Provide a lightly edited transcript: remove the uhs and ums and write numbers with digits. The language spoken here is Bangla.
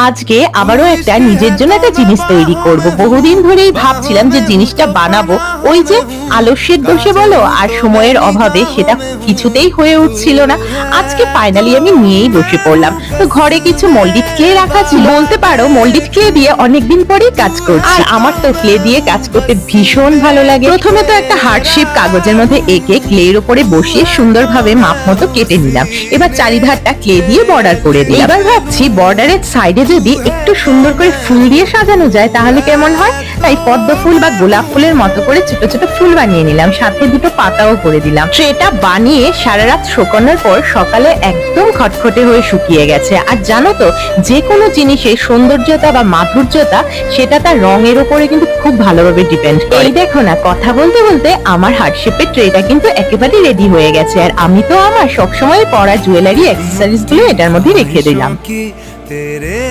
আজকে আবারও একটা নিজের জন্য একটা জিনিস তৈরি করব। বহুদিন ধরেই ভাবছিলাম যে জিনিসটা বানাবো, ওই যে আলস্যের দোষে বলো আর সময়ের অভাবে সেটা কিছুতেই হয়ে উঠছিল না। আজকে ফাইনালি আমি নিয়েই বসে পড়লাম। তো ঘরে কিছু মোল্ডিড ক্লে রাখা ছিল, বলতে পারো মোল্ডিড ক্লে দিয়ে অনেকদিন পরেই কাজ করছি। আর আমার তো ক্লে দিয়ে কাজ করতে ভীষণ ভালো লাগে। প্রথমে তো একটা হার্ট শেপ কাগজের মধ্যে এঁকে ক্লের উপরে বসিয়ে সুন্দরভাবে মাপ মতো কেটে নিলাম। এবার চারিধারটা ক্লে দিয়ে বর্ডার করে দিলাম। এবার ভাবছি বর্ডারের সাইডে যদি একটু সুন্দর করে ফুল দিয়ে সাজানো যায় তাহলে কেমন হয়। তাই পদ্ম ফুল বা গোলাপ ফুলের মতো করে ছোট ছোট ফুল বানিয়ে নিলাম, সাথে দুটো পাতাও করে দিলাম। ট্রেটা বানিয়ে সারা রাত শুকানোর পর সকালে একদম খটখটে হয়ে শুকিয়ে গেছে। আর জানো তো, যে কোনো জিনিসের সৌন্দর্যতা বা মাধুর্যতা সেটা তার রঙের উপরে কিন্তু খুব ভালোভাবে ডিপেন্ড করে। এই দেখো না, কথা বলতে বলতে আমার হার্ট শেপের ট্রেটা কিন্তু একেবারে রেডি হয়ে গেছে। আর আমি তো আমার সবসময় পরা জুয়েলারি অ্যাক্সেসরিজ গুলো এটার মধ্যে রেখে দিলাম। तेरे